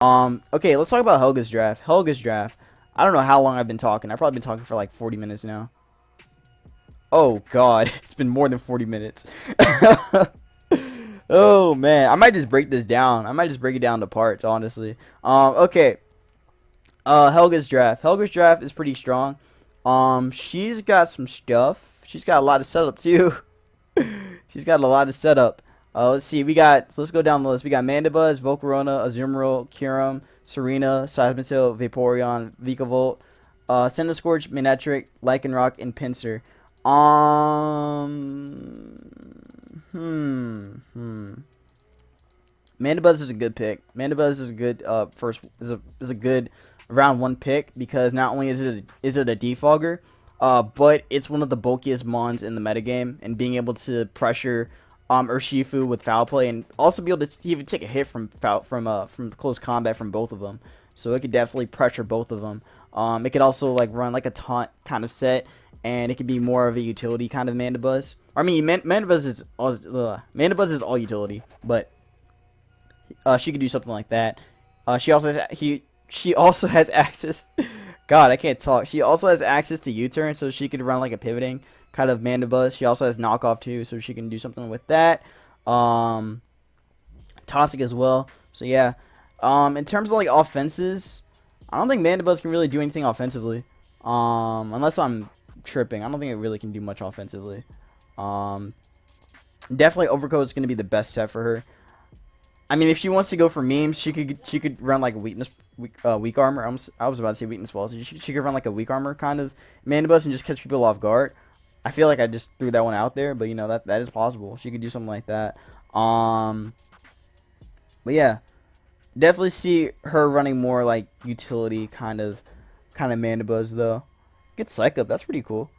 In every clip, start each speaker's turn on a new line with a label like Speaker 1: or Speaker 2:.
Speaker 1: Okay, let's talk about Helga's draft. Helga's draft. I don't know how long I've been talking. I've probably been talking for like 40 minutes now. Oh God, it's been more than 40 minutes. Oh man, I might just break this down. I might just break it down to parts, honestly. Okay. Helga's draft. Helga's draft is pretty strong. She's got some stuff. She's got a lot of setup too. She's got a lot of setup. Let's see. So let's go down the list. We got Mandibuzz, Volcarona, Azumarill, Kyurem, Serena, Seismitoad, Vaporeon, Vikavolt, Centiskorch, Manectric, Lycanroc, and Pinsir. Mandibuzz is a good pick. Mandibuzz is a good is a good round one pick because not only is it a defogger, but it's one of the bulkiest mons in the metagame, and being able to pressure Urshifu with foul play, and also be able to even take a hit from close combat from both of them. So it could definitely pressure both of them. It could also like run like a taunt kind of set, and it could be more of a utility kind of Mandibuzz. I mean, Mandibuzz is all utility, but she could do something like that. She also has access. God, I can't talk. She also has access to U-turn, so she could run like a pivoting kind of Mandibuzz. She also has knockoff too, so she can do something with that. Toxic as well. So yeah. In terms of like offenses, I don't think Mandibuzz can really do anything offensively. Unless I'm tripping. I don't think it really can do much offensively. Definitely Overcoat is going to be the best set for her. I mean, if she wants to go for memes, she could run like a weak armor. I was about to say weakness walls. She could run like a weak armor kind of Mandibuzz and just catch people off guard. I feel like I just threw that one out there, but you know that is possible. She could do something like that. But yeah, definitely see her running more like utility kind of Mandibuzz though. Get Psych Up, that's pretty cool.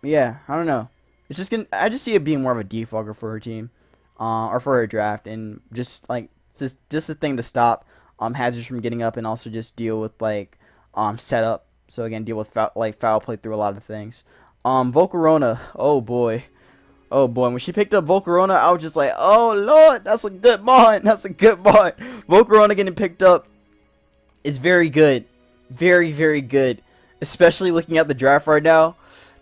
Speaker 1: Yeah, I don't know. It's just I just see it being more of a defogger for her team, or for her draft, and just like just a thing to stop hazards from getting up, and also just deal with like setup. So again, deal with foul play through a lot of things. Volcarona, oh boy. Oh boy, when she picked up Volcarona, I was just like, oh lord, that's a good mon. That's a good mon. Volcarona getting picked up is very good. Very, very good. Especially looking at the draft right now.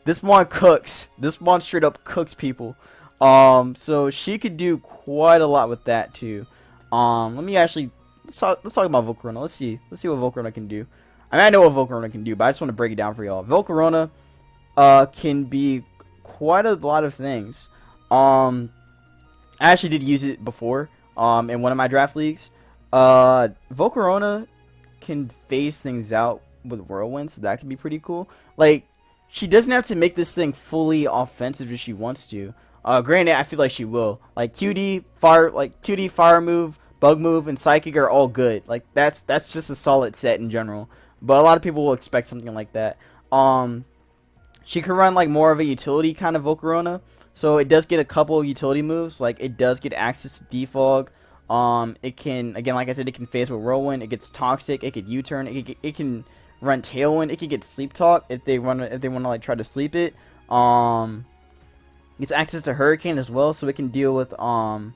Speaker 1: This mon cooks. This mon straight up cooks people. So she could do quite a lot with that too. Let me actually let's talk about Volcarona. Let's see what Volcarona can do. I mean, I know what Volcarona can do, but I just want to break it down for y'all. Volcarona can be quite a lot of things. I actually did use it before in one of my draft leagues. Volcarona can phase things out with Whirlwind, so that can be pretty cool. Like, she doesn't have to make this thing fully offensive if she wants to. Granted, I feel like she will. Like QD, fire move, bug move, and psychic are all good. Like that's just a solid set in general. But a lot of people will expect something like that. She can run like more of a utility kind of Volcarona. So it does get a couple utility moves. Like it does get access to defog. It can, again, like I said, it can phase with Whirlwind. It gets toxic. It could U-turn. It can run Tailwind. It could get Sleep Talk if they want to like try to sleep it. Gets access to Hurricane as well, so it can deal with what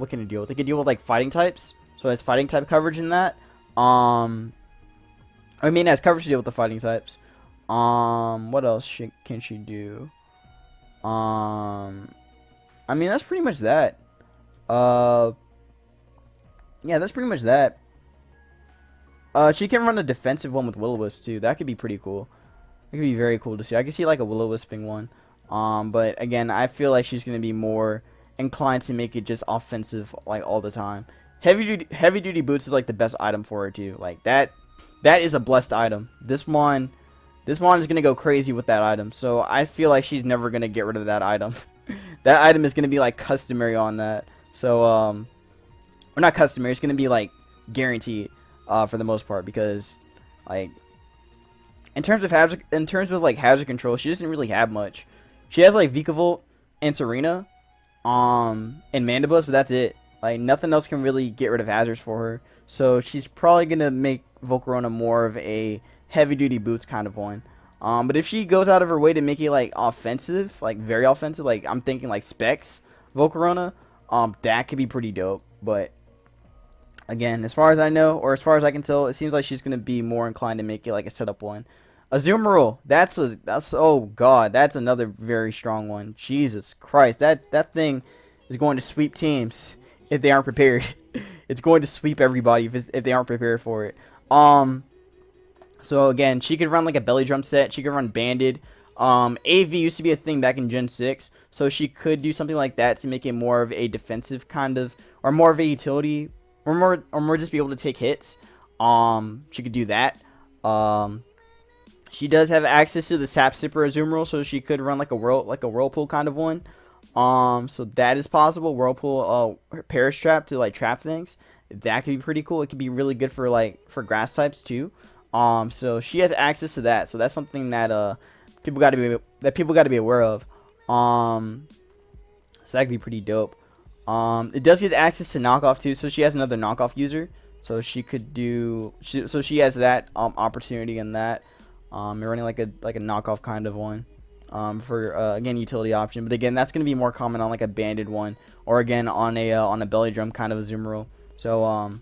Speaker 1: can it deal with? It can deal with like fighting types. So it has fighting type coverage in that. I mean, it has coverage to deal with the fighting types. What else can she do? I mean, that's pretty much that. Yeah, that's pretty much that. She can run a defensive one with Will-O-Wisp too. That could be pretty cool. It could be very cool to see. I could see like a Will-O-Wisping one. But again, I feel like she's gonna be more inclined to make it just offensive like all the time. Heavy duty boots is like the best item for her too. Like that is a blessed item. This one is gonna go crazy with that item. So I feel like she's never gonna get rid of that item. That item is gonna be like customary on that. So or not customary. It's gonna be like guaranteed for the most part, because like in terms of hazard control, she doesn't really have much. She has like Vikavolt and Serena, and Mandibuzz, but that's it. Like nothing else can really get rid of hazards for her. So she's probably gonna make Volcarona more of a heavy duty boots kind of one. But if she goes out of her way to make it like offensive, like very offensive, like I'm thinking like Specs Volcarona, That could be pretty dope. But again, as far as I know, or as far as I can tell, it seems like she's gonna be more inclined to make it like a setup one. Azumarill, that's oh god, that's another very strong one. Jesus Christ, that thing is going to sweep teams if they aren't prepared. It's going to sweep everybody if they aren't prepared for it. So again, she could run like a belly drum set. She could run banded. AV used to be a thing back in Gen 6, so she could do something like that to make it more of a defensive kind of, or more of a utility, or more just be able to take hits. She could do that. She does have access to the Sap Sipper Azumarill, so she could run like a whirlpool kind of one. So that is possible. Whirlpool, Perish Trap to like trap things. That could be pretty cool. It could be really good for grass types too. So she has access to that. So that's something that people got to be aware of. So that could be pretty dope. It does get access to knockoff too. So she has another knockoff user. So she could do. So she has that opportunity in that. You're running like a knockoff kind of one. For again utility option, but again that's gonna be more common on like a banded one, or again on a belly drum kind of a Azumarill. So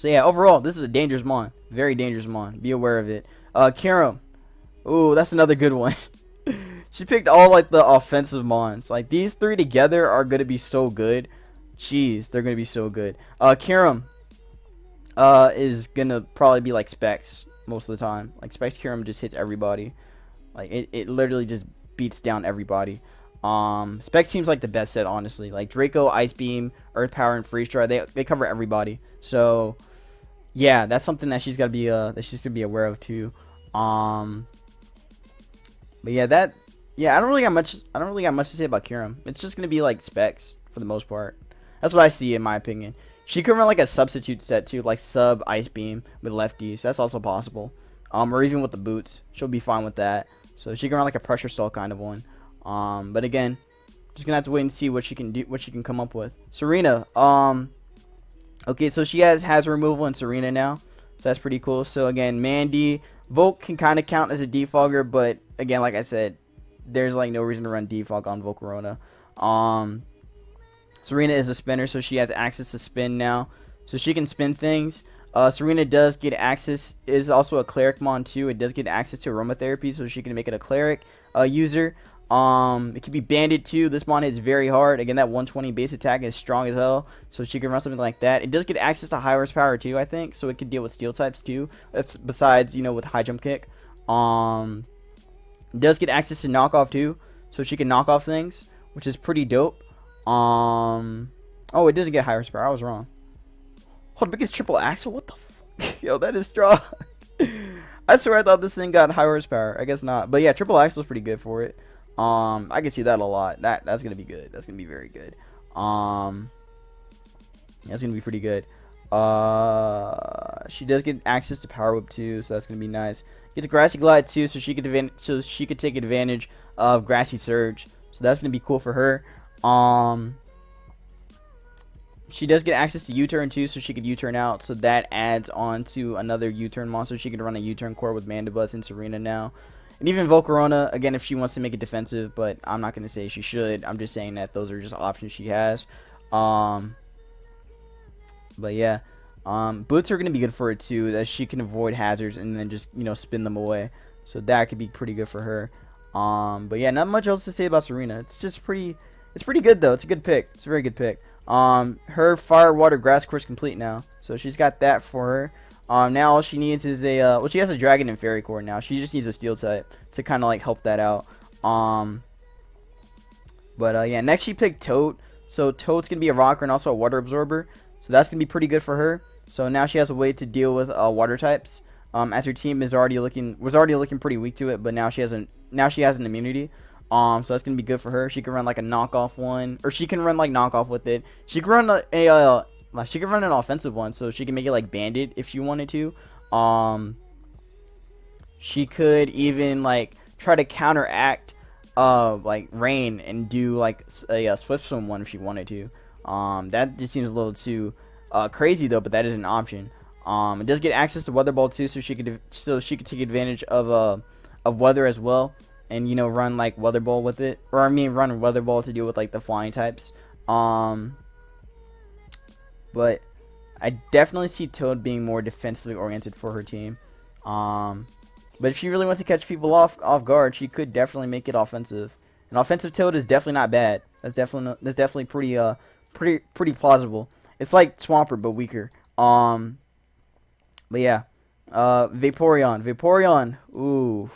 Speaker 1: yeah, overall this is a dangerous mon, very dangerous mon. Be aware of it. Kiram, ooh, that's another good one. She picked all like the offensive mons. Like these three together are gonna be so good. Jeez, they're gonna be so good. Kiram is gonna probably be like Specs most of the time. Like Specs Kiram just hits everybody. Like it literally just beats down everybody. Specs seems like the best set, honestly. Like Draco, Ice Beam, Earth Power, and Freeze Dry, they cover everybody. So yeah, that's something that she's gonna be aware of too. But yeah, I don't really got much to say about Kiram. It's just gonna be like Specs for the most part. That's what I see in my opinion. She could run like a substitute set too, like sub Ice Beam with lefties. That's also possible. Or even with the boots, she'll be fine with that. So she can run like a pressure stall kind of one. But again, just gonna have to wait and see what she can do, what she can come up with. Serena. Okay, so she has removal in Serena now, so that's pretty cool. So again, Mandy, Volk can kind of count as a defogger, but again, like I said, there's like no reason to run defog on Volcarona. Serena is a spinner, so she has access to spin now, so she can spin things. Serena does get access, is also a cleric mon too. It does get access to aromatherapy, so she can make it a cleric user. It can be banded too. This mon is very hard. Again, that 120 base attack is strong as hell, so she can run something like that. It does get access to high horsepower too, I think, so it could deal with steel types too. That's besides, with high jump kick. It does get access to knockoff too, so she can knock off things, which is pretty dope. Oh, it doesn't get high horsepower. I was wrong. Hold on, because triple axle? What the fuck? Yo, that is strong. I swear I thought this thing got high horsepower. I guess not. But yeah, triple axle is pretty good for it. I can see that a lot. That's gonna be good. That's gonna be very good. That's gonna be pretty good. She does get access to power whip too, so that's gonna be nice. Gets grassy glide too, so she could take advantage of grassy surge. So that's gonna be cool for her. She does get access to U-turn too, so she could U-turn out. So that adds on to another U-turn monster. She could run a U-turn core with Mandibus and Serena now. And even Volcarona, again, if she wants to make it defensive, but I'm not going to say she should. I'm just saying that those are just options she has. But yeah, boots are going to be good for her too, that she can avoid hazards and then just, spin them away. So that could be pretty good for her. But yeah, not much else to say about Serena. It's pretty good though. It's a good pick. It's a very good pick. Her fire, water, grass course complete now, so she's got that for her. Now all she needs is a she has a dragon and fairy core now. She just needs a steel type to kind of like help that out. But yeah, next she picked Toad. So Toad's gonna be a rocker and also a water absorber, so that's gonna be pretty good for her. So now she has a way to deal with water types. As her team was already looking pretty weak to it, but now she has an immunity. So that's gonna be good for her. She can run like a knockoff one, or she can run like knockoff with it. She can run she can run an offensive one, so she can make it like banded if she wanted to. She could even like try to counteract like rain and do like a swift swim one if she wanted to. That just seems a little too crazy though, but that is an option. It does get access to weather ball too, so she could take advantage of weather as well. And run like weather ball with it, or run weather ball to deal with like the flying types. Um, but I definitely see Toad being more defensively oriented for her team. Um, but if she really wants to catch people off guard, she could definitely make it offensive. An offensive Toad is definitely not bad. That's definitely pretty plausible. It's like Swampert but weaker. But yeah, Vaporeon. Ooh,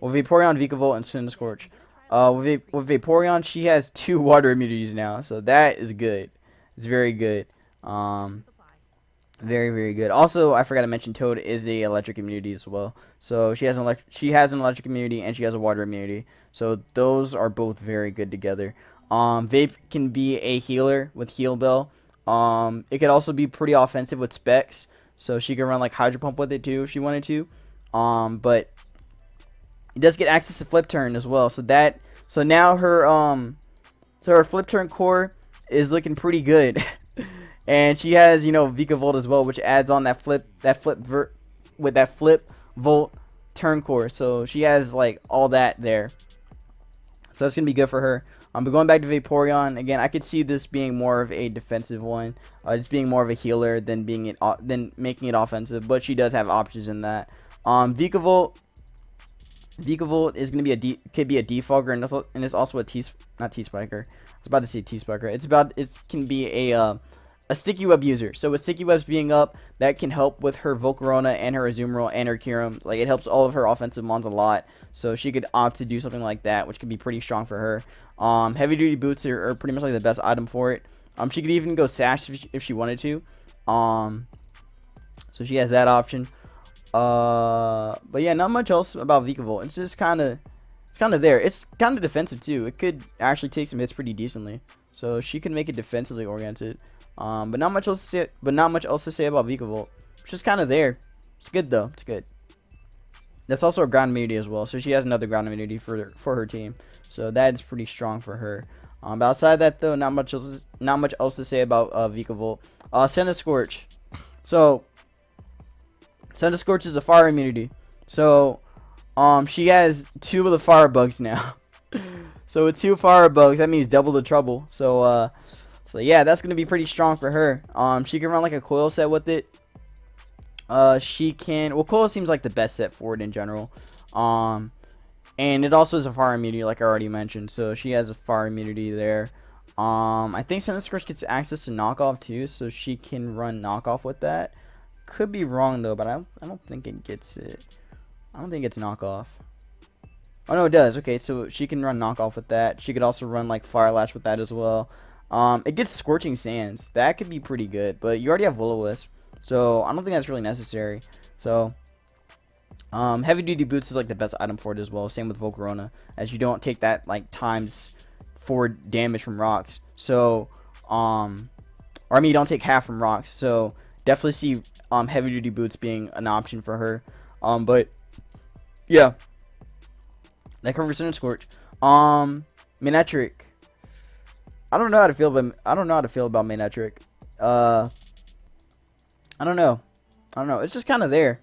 Speaker 1: well, Vaporeon, Vikavolt, and Cinescorch. With Vaporeon, she has 2 water immunities now, so that is good. It's very good. Um, very, very good. Also, I forgot to mention Toad is a electric immunity as well. So she has an electric immunity and she has a water immunity. So those are both very good together. Vape can be a healer with Heal Bell. It could also be pretty offensive with Specs. So she can run like Hydro Pump with it too if she wanted to. But it does get access to Flip Turn as well. So now her Flip Turn core is looking pretty good. And she has, Vikavolt as well, which adds on with that flip volt turn core. So she has like all that there. So that's gonna be good for her. But going back to Vaporeon again, I could see this being more of a defensive one, just being more of a healer than making it offensive. But she does have options in that. Vikavolt is gonna be could be a defogger, and it's also not T-Spiker. I was about to say T-Spiker. It can be a sticky web user. So with sticky webs being up, that can help with her Volcarona and her Azumarill and her Kyurem. Like, it helps all of her offensive mons a lot. So she could opt to do something like that, which could be pretty strong for her. Heavy duty boots are pretty much like the best item for it. She could even go Sash if she wanted to. So she has that option. But yeah, not much else about Vikavolt. It's just kind of there. It's kind of defensive too. It could actually take some hits pretty decently. So she can make it defensively oriented. But not much else to say about Vikavolt. It's just kind of there. It's good though. It's good. That's also a ground immunity as well. So she has another ground immunity for her team. So that is pretty strong for her. But outside that though, not much else to say about Vikavolt. Centiskorch. So Centiskorch is a fire immunity. So she has 2 of the fire bugs now. So with 2 fire bugs, that means double the trouble. So yeah, that's gonna be pretty strong for her. She can run like a coil set with it. Coil seems like the best set for it in general. And it also is a fire immunity, like I already mentioned. So she has a fire immunity there. I think Centiskorch gets access to knockoff too, so she can run knockoff with that. Could be wrong though, but I don't think it gets it. I don't think it's knockoff. Oh no, it does. Okay, so she can run knockoff with that. She could also run like Fire Lash with that as well. It gets Scorching Sands. That could be pretty good, but you already have Will-O-Wisp, so I don't think that's really necessary. So, Heavy Duty Boots is like the best item for it as well. Same with Volcarona, as you don't take that like ×4 damage from rocks. So, or I mean, you don't take half from rocks. So, definitely see Heavy Duty Boots being an option for her. But yeah, that covers Centiskorch. Manectric. I don't know how to feel about Manectric. I don't know. It's just kind of there.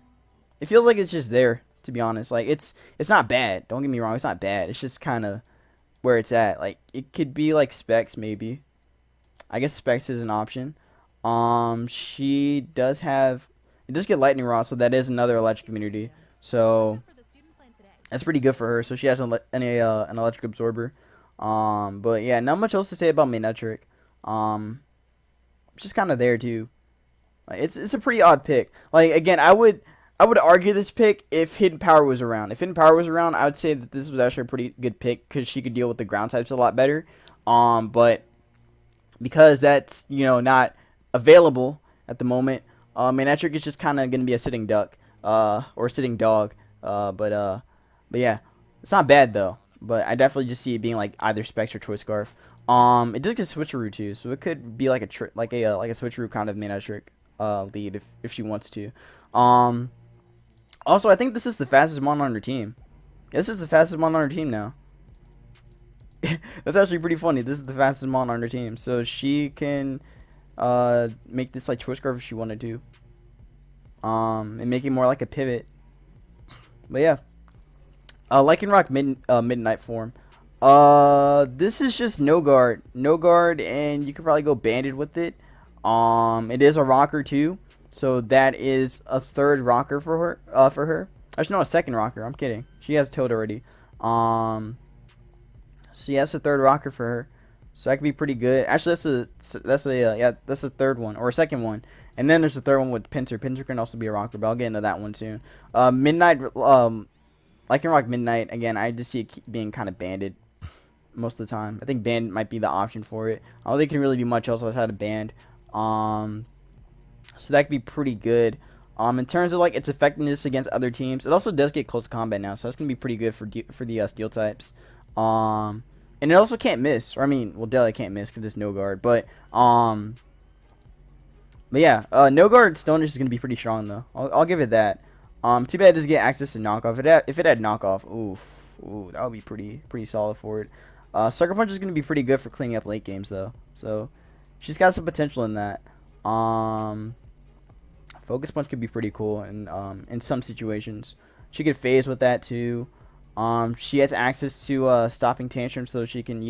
Speaker 1: It feels like it's just there, to be honest. Like it's not bad. Don't get me wrong. It's not bad. It's just kind of where it's at. Like it could be like Specs maybe. I guess Specs is an option. She does get Lightning Rod, so that is another electric immunity. So that's pretty good for her. So she has an electric absorber. But yeah, not much else to say about Manectric. Just kind of there too. Like, it's a pretty odd pick. Like again, I would argue this pick if Hidden Power was around. If Hidden Power was around, I would say that this was actually a pretty good pick because she could deal with the ground types a lot better. But because that's not available at the moment, Manectric is just kind of gonna be a sitting duck, or sitting dog. But yeah, it's not bad though. But I definitely just see it being like either Specs or Choice Scarf. It does get Switcheroo too, so it could be like a Switcheroo kind of Manectric lead if she wants to. Also, I think this is the fastest mon on her team. Yeah, this is the fastest mon on her team now. That's actually pretty funny. This is the fastest mon on her team, so she can make this like Choice Scarf if she wanted to. And make it more like a pivot. But yeah. Lycanroc Midnight form. This is just no guard, no guard, and you could probably go banded with it. It is a rocker too, so that is a third rocker for her. For her, actually no, a second rocker. I'm kidding. She has Toad already. Um, so yeah, that's a third rocker for her. So that could be pretty good. Actually, that's a third one or a second one. And then there's the third one with Pincer. Pincer can also be a rocker, but I'll get into that one soon. Midnight, I can rock Midnight again. I just see it being kind of banded most of the time. I think band might be the option for it. I don't think it can really do much else outside of band. Um, so that could be pretty good. In terms of like its effectiveness against other teams, it also does get close combat now, so that's gonna be pretty good for the steel types. Um, and it also can't miss, or I mean, well, Deli can't miss because it's no guard, but yeah, no guard Stonish is gonna be pretty strong though. I'll give it that. Too bad it doesn't get access to knockoff. If it had knockoff, ooh, that would be pretty solid for it. Sucker Punch is gonna be pretty good for cleaning up late games though, so she's got some potential in that. Focus Punch could be pretty cool in some situations. She could phase with that too. She has access to stopping Tantrum, so she can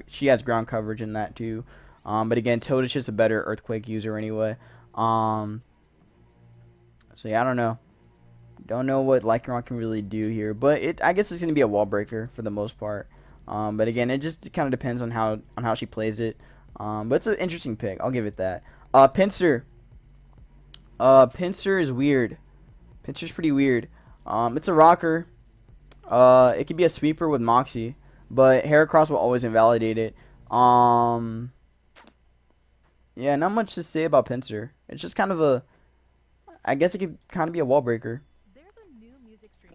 Speaker 1: she has ground coverage in that too. But again, Toad is just a better Earthquake user anyway. So yeah, I don't know. Don't know what Lycanroc can really do here, but I guess it's gonna be a wall breaker for the most part. But again, it just kind of depends on how she plays it. But it's an interesting pick. I'll give it that. Pinsir. Pinsir is weird. Pinsir's pretty weird. It's a rocker. It could be a sweeper with Moxie, but Heracross will always invalidate it. Yeah, not much to say about Pinsir. It's just kind of I guess it could kind of be a wall breaker.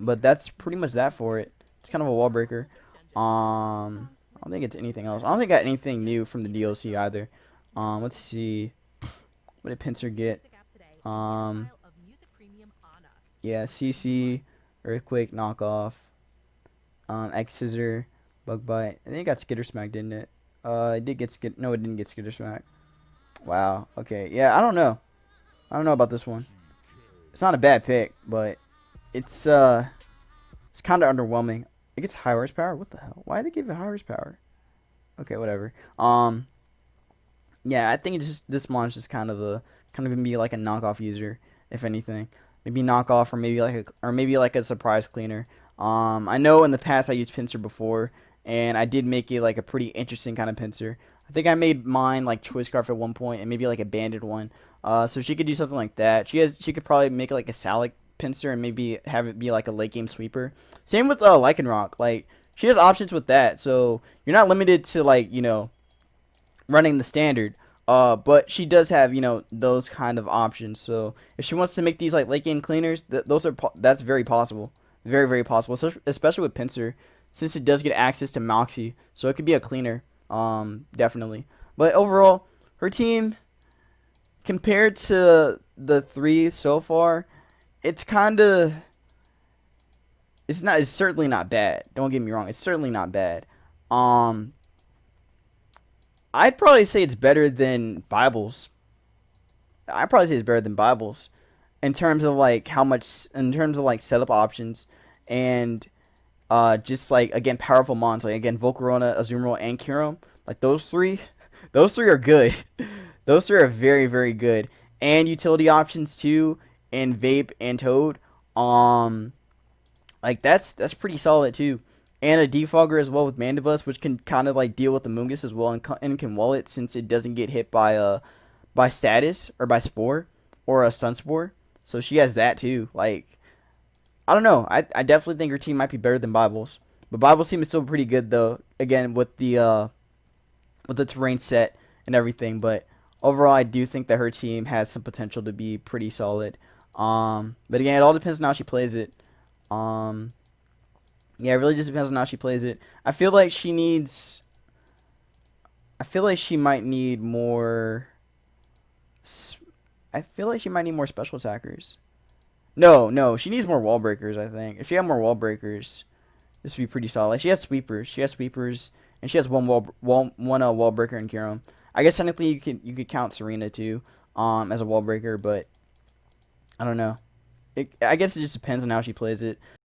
Speaker 1: But that's pretty much that for it. It's kind of a wall breaker. I don't think it's anything else. I don't think I got anything new from the DLC either. Let's see. What did Pinsir get? Yeah, CC, Earthquake, Knockoff, X Scissor, Bug Bite. I think it got Skitter Smack, didn't it? It did get No, it didn't get Skitter Smack. Wow. Okay. Yeah, I don't know. I don't know about this one. It's not a bad pick, but it's kind of underwhelming. It gets high horsepower. What the hell? Why did they give it high horsepower? Okay, whatever. Yeah, I think it's just this mon's just kind of gonna be like a knockoff user, if anything. Maybe knockoff, or maybe like a surprise cleaner. I know in the past I used Pinsir before, and I did make it like a pretty interesting kind of Pinsir. I think I made mine like Choice Scarf at one point, and maybe like a banded one. So she could do something like that. She could probably make it like a Salic Pinsir and maybe have it be like a late game sweeper. Same with Lycanroc. Like she has options with that, so you're not limited to like running the standard. But she does have those kind of options. So if she wants to make these like late game cleaners, that's very possible, very possible. So, especially with Pinsir, since it does get access to Moxie, so it could be a cleaner. Definitely. But overall, her team compared to the three so far, it's certainly not bad. Don't get me wrong, it's certainly not bad. I'd probably say it's better than Bibles. I'd probably say it's better than Bibles in terms of like setup options and just like again powerful mons like again Volcarona, Azumarill, and Kyurem. Like those three are good. Those three are very good. And utility options too, and Vape and Toad. Like that's pretty solid too. And a defogger as well with Mandibus, which can kind of like deal with the Mungus as well, and can wall it since it doesn't get hit by status or by spore or a stun spore. So she has that too. Like I don't know. I definitely think her team might be better than Bible's, but Bible's team is still pretty good though. Again with the terrain set and everything, but overall I do think that her team has some potential to be pretty solid. But again, it all depends on how she plays it. Yeah, it really just depends on how she plays it. I feel like she might need more. I feel like she might need more special attackers. No, she needs more wall breakers. I think if she had more wall breakers, this would be pretty solid. Like, she has sweepers. And she has one wall breaker in Kyurem. I guess technically you could count Serena too, as a wall breaker, but I don't know. I guess it just depends on how she plays it.